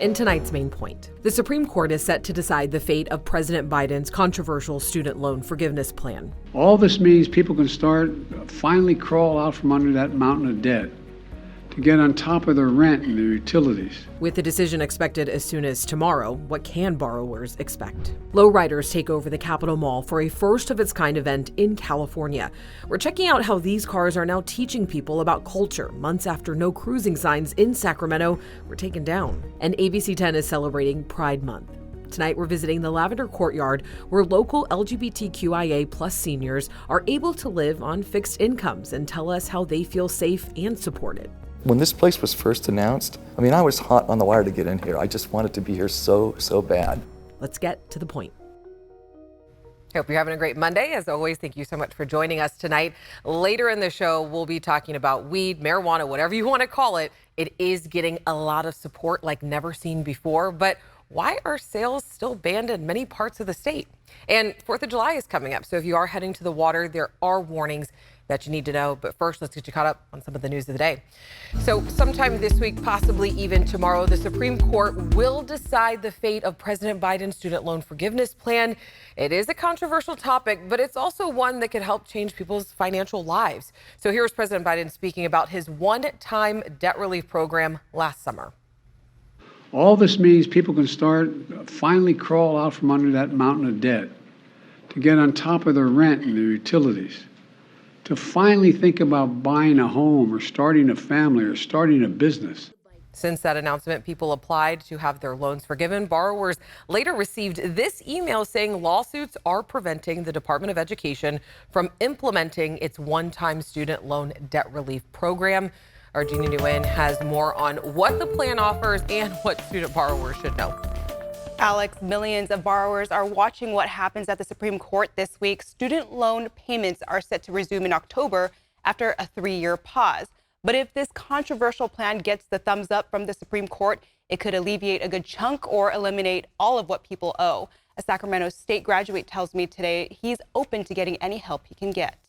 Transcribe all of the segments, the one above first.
In tonight's main point, the Supreme Court is set to decide the fate of President Biden's controversial student loan forgiveness plan. All this means people can finally crawl out from under that mountain of debt to get on top of their rent and their utilities. With the decision expected as soon as tomorrow, what can borrowers expect? Lowriders take over the Capitol Mall for a first-of-its-kind event in California. We're checking out how these cars are now teaching people about culture months after no cruising signs in Sacramento were taken down. And ABC 10 is celebrating Pride Month. Tonight, we're visiting the Lavender Courtyard, where local LGBTQIA+ seniors are able to live on fixed incomes and tell us how they feel safe and supported. When this place was first announced, I was hot on the wire to get in here. I just wanted to be here so bad. Let's get to the point. Hope you're having a great Monday. As always, thank you so much for joining us tonight. Later in the show, we'll be talking about weed, marijuana, whatever you want to call it. It is getting a lot of support like never seen before. But why are sales still banned in many parts of the state? And 4th of July is coming up. So if you are heading to the water, there are warnings that you need to know. But first, let's get you caught up on some of the news of the day. So sometime this week, possibly even tomorrow, the Supreme Court will decide the fate of President Biden's student loan forgiveness plan. It is a controversial topic, but it's also one that could help change people's financial lives. So here's President Biden speaking about his one-time debt relief program last summer. All this means people can finally crawl out from under that mountain of debt to get on top of their rent and their utilities, to finally think about buying a home or starting a family or starting a business. Since that announcement, people applied to have their loans forgiven. Borrowers later received this email saying lawsuits are preventing the Department of Education from implementing its one-time student loan debt relief program. Our Jeannie Nguyen has more on what the plan offers and what student borrowers should know. Alex, millions of borrowers are watching what happens at the Supreme Court this week. Student loan payments are set to resume in October after a 3-year pause. But if this controversial plan gets the thumbs up from the Supreme Court, it could alleviate a good chunk or eliminate all of what people owe. A Sacramento State graduate tells me today he's open to getting any help he can get.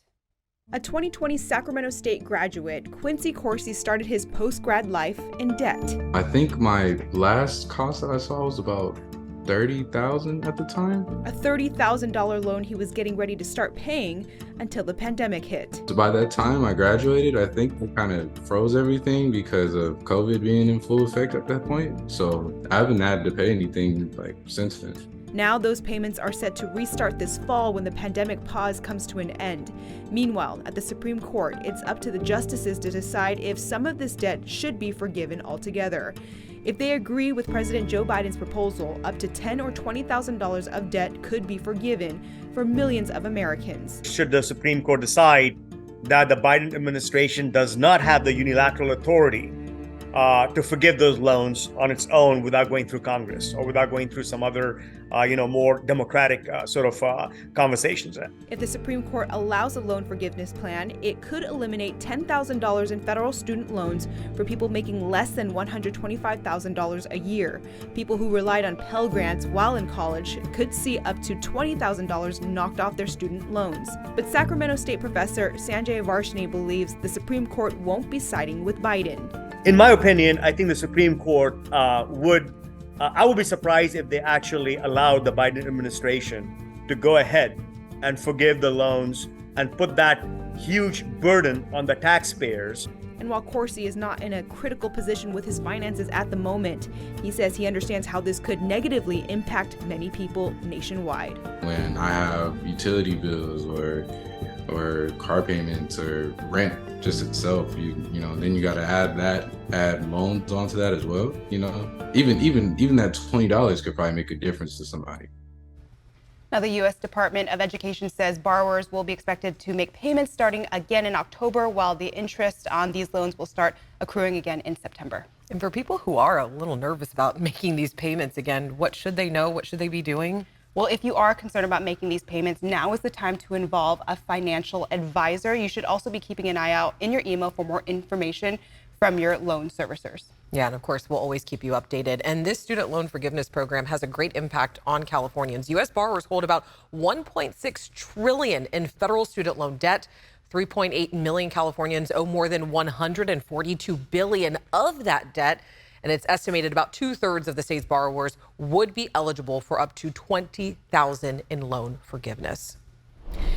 A 2020 Sacramento State graduate, Quincy Corsi started his post-grad life in debt. I think my last cost that I saw was about $30,000 at the time. A $30,000 loan he was getting ready to start paying until the pandemic hit. So by that time I graduated, I think it kind of froze everything because of COVID being in full effect at that point. So I haven't had to pay anything since then. Now those payments are set to restart this fall when the pandemic pause comes to an end. Meanwhile, at the Supreme Court, it's up to the justices to decide if some of this debt should be forgiven altogether. If they agree with President Joe Biden's proposal, up to $10,000 or $20,000 of debt could be forgiven for millions of Americans. Should the Supreme Court decide that the Biden administration does not have the unilateral authority to forgive those loans on its own without going through Congress or without going through some other, more democratic conversations. If the Supreme Court allows a loan forgiveness plan, it could eliminate $10,000 in federal student loans for people making less than $125,000 a year. People who relied on Pell Grants while in college could see up to $20,000 knocked off their student loans. But Sacramento State professor Sanjay Varshney believes the Supreme Court won't be siding with Biden. In my opinion, I think the Supreme Court I would be surprised if they actually allowed the Biden administration to go ahead and forgive the loans and put that huge burden on the taxpayers. And while Corsi is not in a critical position with his finances at the moment, he says he understands how this could negatively impact many people nationwide. When I have utility bills or car payments or rent just itself, then you got to add loans onto that as well. Even that $20 could probably make a difference to somebody. Now, the U.S. Department of Education says borrowers will be expected to make payments starting again in October, while the interest on these loans will start accruing again in September. And for people who are a little nervous about making these payments again, what should they know? What should they be doing? Well, if you are concerned about making these payments, now is the time to involve a financial advisor. You should also be keeping an eye out in your email for more information from your loan servicers. Yeah, and of course, we'll always keep you updated. And this student loan forgiveness program has a great impact on Californians. U.S. borrowers hold about $1.6 trillion in federal student loan debt. 3.8 million Californians owe more than $142 billion of that debt. and it's estimated about 2/3 of the state's borrowers would be eligible for up to $20,000 in loan forgiveness.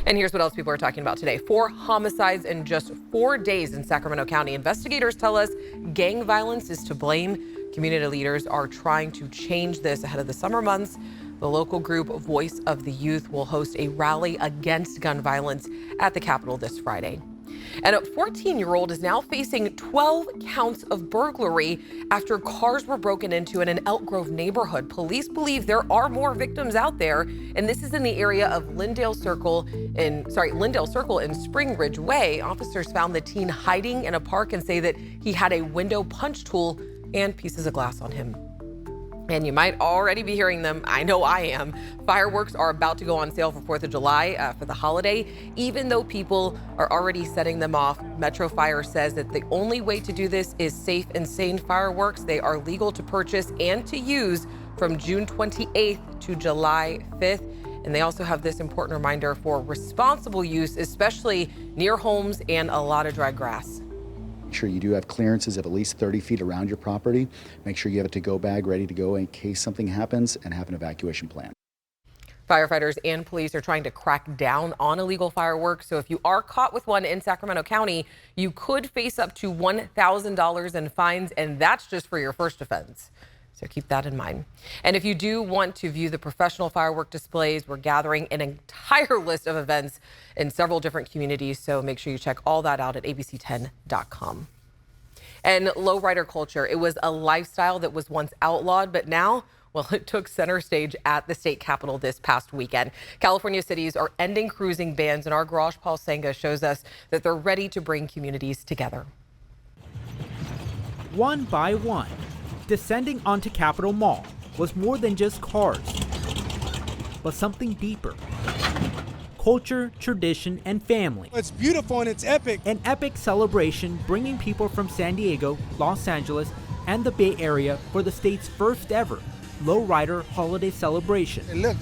And here's what else people are talking about today. 4 homicides in just 4 days in Sacramento County. Investigators tell us gang violence is to blame. Community leaders are trying to change this ahead of the summer months. The local group Voice of the Youth will host a rally against gun violence at the Capitol this Friday. And a 14-year-old is now facing 12 counts of burglary after cars were broken into in an Elk Grove neighborhood. Police believe there are more victims out there, and this is in the area of Lindale Circle in Spring Ridge Way. Officers found the teen hiding in a park and say that he had a window punch tool and pieces of glass on him. And you might already be hearing them. I know I am. Fireworks are about to go on sale for 4th of July for the holiday. Even though people are already setting them off, Metro Fire says that the only way to do this is safe and sane fireworks. They are legal to purchase and to use from June 28th to July 5th. And they also have this important reminder for responsible use, especially near homes and a lot of dry grass. Make sure you do have clearances of at least 30 feet around your property. Make sure you have a to-go bag ready to go in case something happens, and have an evacuation plan. Firefighters and police are trying to crack down on illegal fireworks. So if you are caught with one in Sacramento County, you could face up to $1,000 in fines, and that's just for your first offense. So keep that in mind. And if you do want to view the professional firework displays, we're gathering an entire list of events in several different communities. So make sure you check all that out at abc10.com. And lowrider culture, it was a lifestyle that was once outlawed, but now, well, it took center stage at the state capitol this past weekend. California cities are ending cruising bans, and our Garage Paul Senga shows us that they're ready to bring communities together. One by one, descending onto Capitol Mall was more than just cars, but something deeper. Culture, tradition, and family. It's beautiful and it's epic. An epic celebration bringing people from San Diego, Los Angeles, and the Bay Area for the state's first ever lowrider holiday celebration. Look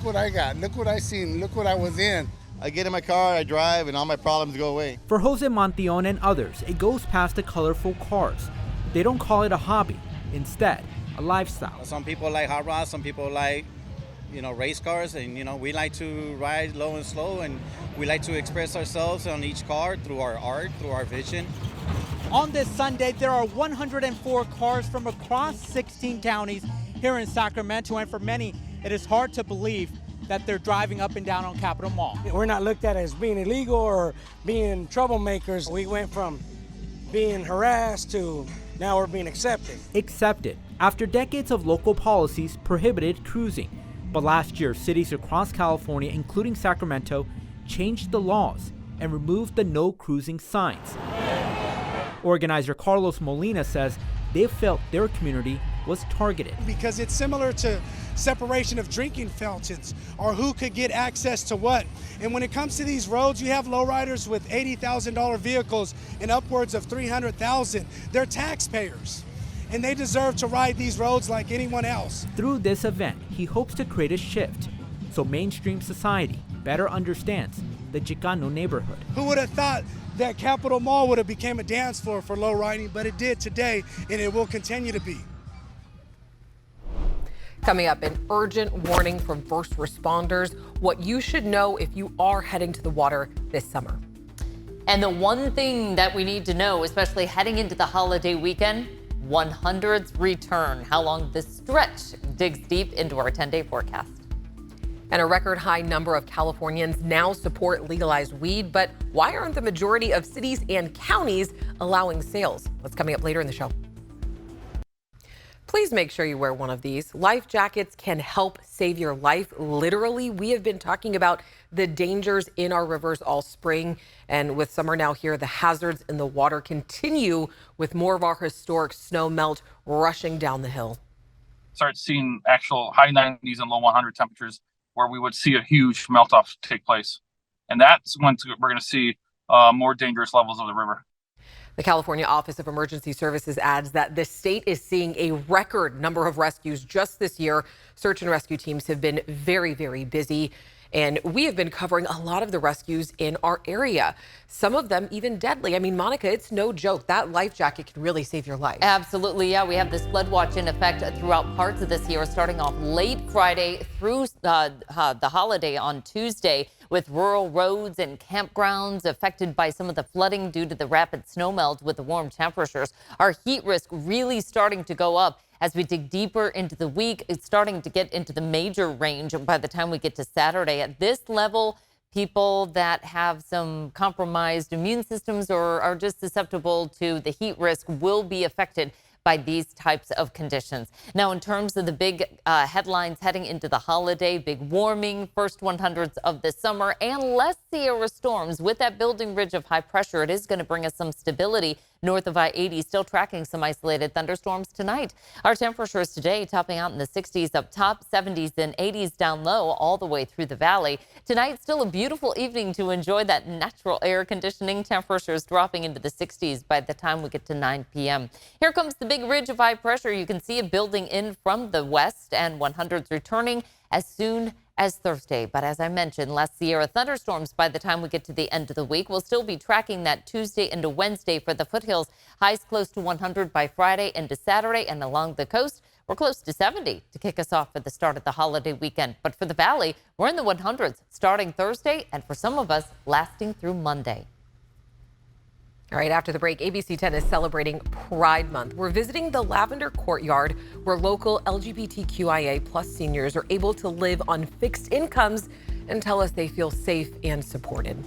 what I got. Look what I seen. Look what I was in. I get in my car, I drive, and all my problems go away. For Jose Montion and others, it goes past the colorful cars. They don't call it a hobby. Instead, a lifestyle. Some people like hot rods, some people like, race cars, and, we like to ride low and slow, and we like to express ourselves on each car through our art, through our vision. On this Sunday, there are 104 cars from across 16 counties here in Sacramento, and for many, it is hard to believe that they're driving up and down on Capitol Mall. We're not looked at as being illegal or being troublemakers. We went from being harassed to now we're being accepted. Accepted after decades of local policies prohibited cruising. But last year, cities across California, including Sacramento, changed the laws and removed the no cruising signs. Organizer Carlos Molina says they felt their community was targeted. Because it's similar to separation of drinking fountains, or who could get access to what. And when it comes to these roads, you have lowriders with $80,000 vehicles and upwards of $300,000. They're taxpayers, and they deserve to ride these roads like anyone else. Through this event, he hopes to create a shift so mainstream society better understands the Chicano neighborhood. Who would have thought that Capitol Mall would have become a dance floor for low riding, but it did today, and it will continue to be. Coming up, an urgent warning from first responders, what you should know if you are heading to the water this summer. And the one thing that we need to know, especially heading into the holiday weekend, 100s return. How long this stretch digs deep into our 10-day forecast. And a record high number of Californians now support legalized weed, but why aren't the majority of cities and counties allowing sales? What's coming up later in the show. Please make sure you wear one of these. Life jackets can help save your life. Literally, we have been talking about the dangers in our rivers all spring. And with summer now here, the hazards in the water continue with more of our historic snow melt rushing down the hill. Start seeing actual high 90s and low 100 temperatures where we would see a huge melt off take place. And that's when we're going to see more dangerous levels of the river. The California Office of Emergency Services adds that the state is seeing a record number of rescues just this year. Search and rescue teams have been very, very busy. And we have been covering a lot of the rescues in our area, some of them even deadly. I mean, Monica, it's no joke. That life jacket can really save your life. Absolutely, yeah. We have this flood watch in effect throughout parts of this year, starting off late Friday through the holiday on Tuesday, with rural roads and campgrounds affected by some of the flooding due to the rapid snowmelt with the warm temperatures. Our heat risk really starting to go up as we dig deeper into the week. It's starting to get into the major range by the time we get to Saturday. At this level, people that have some compromised immune systems or are just susceptible to the heat risk will be affected by these types of conditions. Now, in terms of the big headlines heading into the holiday, big warming, first 100s of the summer, and less Sierra storms. With that building ridge of high pressure, it is going to bring us some stability north of I-80, still tracking some isolated thunderstorms tonight. Our temperatures today topping out in the 60s up top, 70s and 80s down low, all the way through the valley. Tonight, still a beautiful evening to enjoy that natural air conditioning. Temperatures dropping into the 60s by the time we get to 9 p.m. Here comes the big ridge of high pressure. You can see it building in from the west, and 100s returning as soon as Thursday. But as I mentioned, less Sierra thunderstorms by the time we get to the end of the week. We'll still be tracking that Tuesday into Wednesday for the foothills. Highs close to 100 by Friday into Saturday, and along the coast, we're close to 70 to kick us off for the start of the holiday weekend. But for the valley, we're in the 100s starting Thursday, and for some of us, lasting through Monday. All right, after the break, ABC 10 is celebrating Pride Month. We're visiting the Lavender Courtyard, where local LGBTQIA plus seniors are able to live on fixed incomes and tell us they feel safe and supported.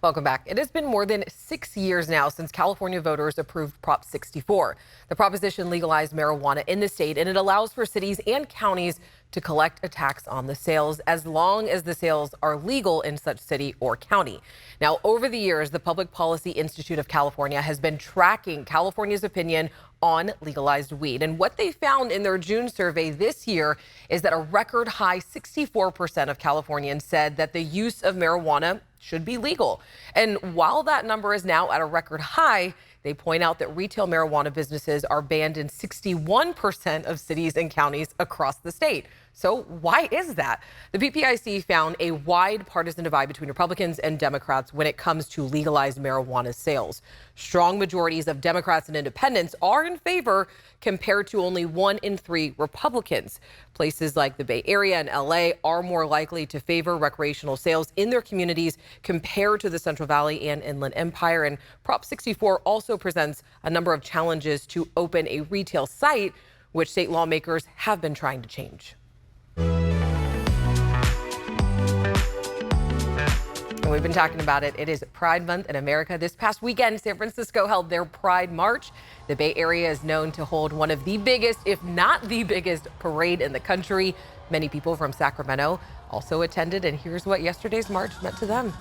Welcome back. It has been more than 6 years now since California voters approved Prop 64. The proposition legalized marijuana in the state, and it allows for cities and counties to collect a tax on the sales as long as the sales are legal in such city or county. Now, over the years, the Public Policy Institute of California has been tracking California's opinion on legalized weed. And what they found in their June survey this year is that a record high 64% of Californians said that the use of marijuana should be legal. And while that number is now at a record high, they point out that retail marijuana businesses are banned in 61% of cities and counties across the state. So why is that? The PPIC found a wide partisan divide between Republicans and Democrats when it comes to legalized marijuana sales. Strong majorities of Democrats and independents are in favor compared to only 1 in 3 Republicans. Places like the Bay Area and LA are more likely to favor recreational sales in their communities compared to the Central Valley and Inland Empire. And Prop 64 also presents a number of challenges to open a retail site, which state lawmakers have been trying to change. And we've been talking about it. It is Pride Month in America. This past weekend, San Francisco held their Pride March. The Bay Area is known to hold one of the biggest, if not the biggest, parade in the country. Many people from Sacramento also attended, and here's what yesterday's march meant to them.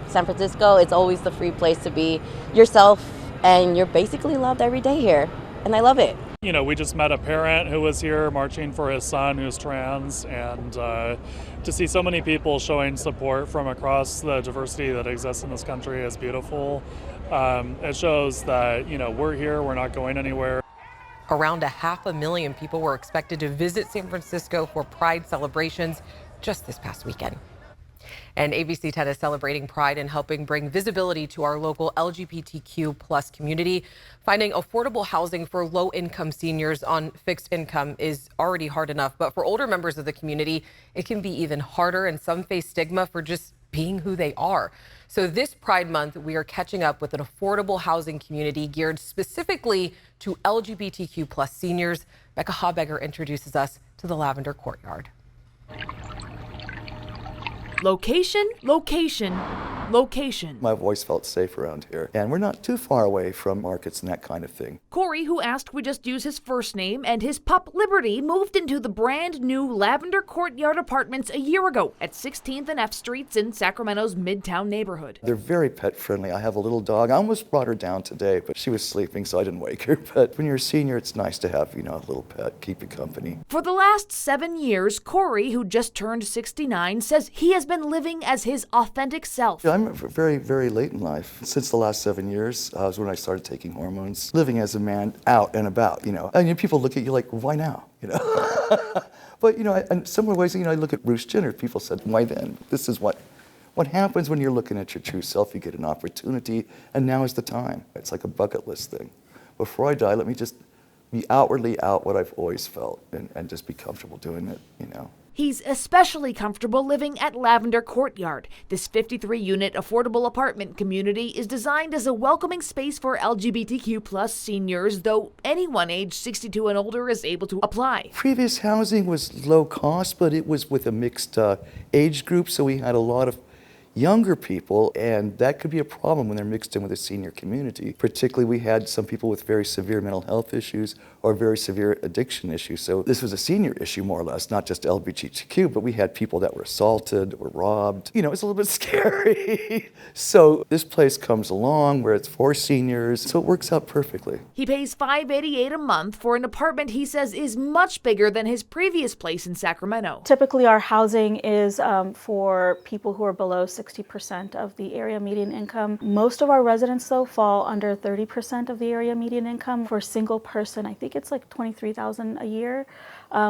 San Francisco, it's always the free place to be yourself, and you're basically loved every day here, and I love it. You know, we just met a parent who was here marching for his son who's trans, and to see so many people showing support from across the diversity that exists in this country is beautiful. It shows that, you know, we're here, we're not going anywhere. Around 500,000 people were expected to visit San Francisco for Pride celebrations just this past weekend. And ABC 10 is celebrating Pride and helping bring visibility to our local LGBTQ plus community. Finding affordable housing for low-income seniors on fixed income is already hard enough, but for older members of the community, it can be even harder, and some face stigma for just being who they are. So this Pride Month, we are catching up with an affordable housing community geared specifically to LGBTQ plus seniors. Becca Habegger introduces us to the Lavender Courtyard. Location, location, location. My voice felt safe around here, and we're not too far away from markets and that kind of thing. Corey, who asked we just use his first name, and his pup Liberty moved into the brand new Lavender Courtyard apartments a year ago at 16th and F Streets in Sacramento's Midtown neighborhood. They're very pet friendly. I have a little dog. I almost brought her down today, but she was sleeping, so I didn't wake her. But when you're a senior, it's nice to have, you know, a little pet, keep you company. For the last 7 years, Corey, who just turned 69, says he has been living as his authentic self. I'm very, very late in life. Since the last 7 years was when I started taking hormones, living as a man out and about, you know. And people look at you like, why now, you know? But, in similar ways, I look at Bruce Jenner. People said, why then? This is what happens when you're looking at your true self. You get an opportunity, and now is the time. It's like a bucket list thing. Before I die, let me just be outwardly out what I've always felt and just be comfortable doing it, He's especially comfortable living at Lavender Courtyard. This 53-unit affordable apartment community is designed as a welcoming space for LGBTQ+ seniors, though anyone aged 62 and older is able to apply. Previous housing was low cost, but it was with a mixed age group, so we had a lot of younger people, and that could be a problem when they're mixed in with a senior community. Particularly, we had some people with very severe mental health issues or very severe addiction issues. So this was a senior issue, more or less, not just LGBTQ, but we had people that were assaulted or robbed. It's a little bit scary. So this place comes along where it's for seniors, so it works out perfectly. He pays $588 a month for an apartment he says is much bigger than his previous place in Sacramento. Typically, our housing is for people who are below 60% of the area median income. Most of our residents, though, fall under 30% of the area median income. For a single person, I think it's like $23,000 a year.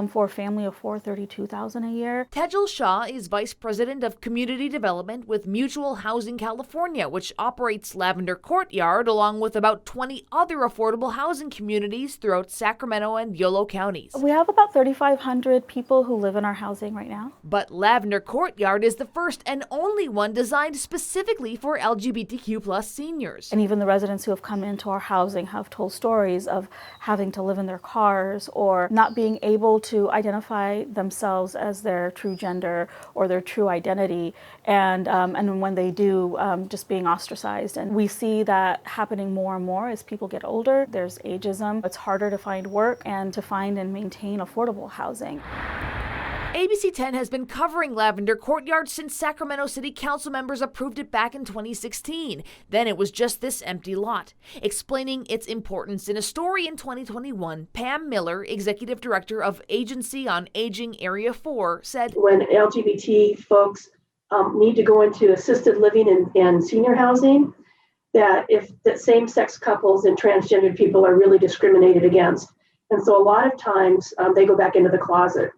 For a family of four, $32,000 a year. Tejal Shah is Vice President of Community Development with Mutual Housing California, which operates Lavender Courtyard along with about 20 other affordable housing communities throughout Sacramento and Yolo counties. We have about 3,500 people who live in our housing right now. But Lavender Courtyard is the first and only one designed specifically for LGBTQ+ seniors. And even the residents who have come into our housing have told stories of having to live in their cars or not being able to identify themselves as their true gender or their true identity, and when they do, just being ostracized. And we see that happening more and more as people get older. There's ageism. It's harder to find work and to find and maintain affordable housing. ABC 10 has been covering Lavender Courtyard since Sacramento City Council members approved it back in 2016. Then it was just this empty lot. Explaining its importance in a story in 2021, Pam Miller, Executive Director of Agency on Aging Area 4, said, when LGBT folks need to go into assisted living and senior housing, that same-sex couples and transgendered people are really discriminated against. And so a lot of times they go back into the closet,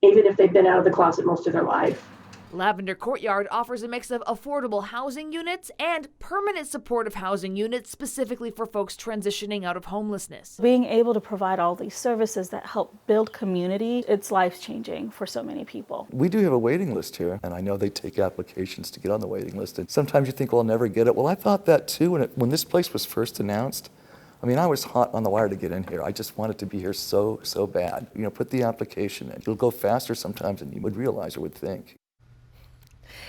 even if they've been out of the closet most of their life. Lavender Courtyard offers a mix of affordable housing units and permanent supportive housing units specifically for folks transitioning out of homelessness. Being able to provide all these services that help build community, it's life-changing for so many people. We do have a waiting list here, and I know they take applications to get on the waiting list. And sometimes you think, well, I'll never get it. Well, I thought that too when this place was first announced. I was hot on the wire to get in here. I just wanted to be here so bad. Put the application in. It'll go faster sometimes than you would realize or would think.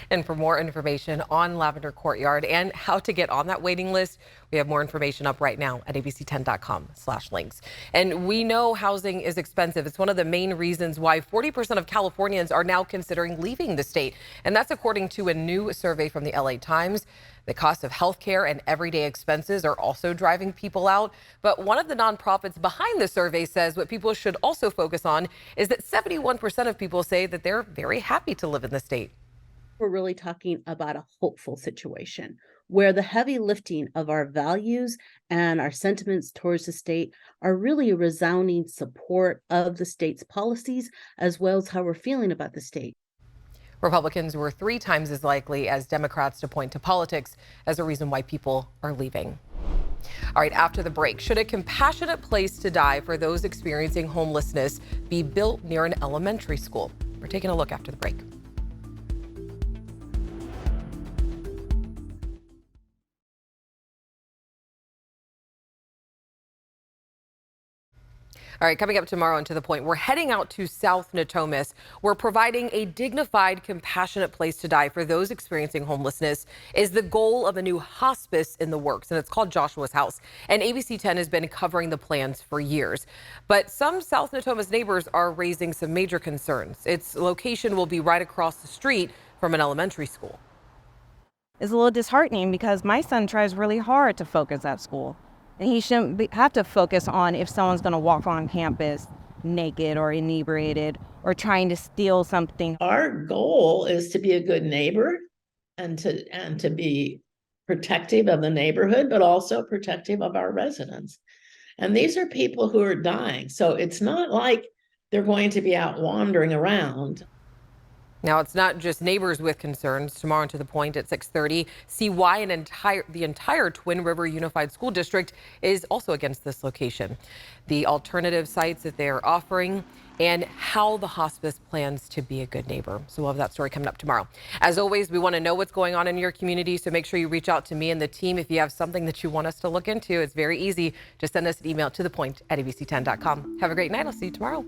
And for more information on Lavender Courtyard and how to get on that waiting list, we have more information up right now at abc10.com/links. And we know housing is expensive. It's one of the main reasons why 40% of Californians are now considering leaving the state. And that's according to a new survey from the LA Times. The cost of healthcare and everyday expenses are also driving people out. But one of the nonprofits behind the survey says what people should also focus on is that 71% of people say that they're very happy to live in the state. We're really talking about a hopeful situation where the heavy lifting of our values and our sentiments towards the state are really a resounding support of the state's policies, as well as how we're feeling about the state. Republicans were 3 times as likely as Democrats to point to politics as a reason why people are leaving. All right, after the break, should a compassionate place to die for those experiencing homelessness be built near an elementary school? We're taking a look after the break. All right, coming up tomorrow and to the point, we're heading out to South Natomas. We're providing a dignified, compassionate place to die for those experiencing homelessness is the goal of a new hospice in the works, and it's called Joshua's House. And ABC 10 has been covering the plans for years. But some South Natomas neighbors are raising some major concerns. Its location will be right across the street from an elementary school. It's a little disheartening because my son tries really hard to focus at school. And he shouldn't have to focus on if someone's going to walk on campus naked or inebriated or trying to steal something. Our goal is to be a good neighbor and to be protective of the neighborhood, but also protective of our residents. And these are people who are dying. So it's not like they're going to be out wandering around. Now, it's not just neighbors with concerns. Tomorrow and To the Point at 6:30, see why the entire Twin River Unified School District is also against this location, the alternative sites that they're offering, and how the hospice plans to be a good neighbor. So we'll have that story coming up tomorrow. As always, we want to know what's going on in your community, so make sure you reach out to me and the team if you have something that you want us to look into. It's very easy. Just send us an email to thepoint@abc10.com. Have a great night. I'll see you tomorrow.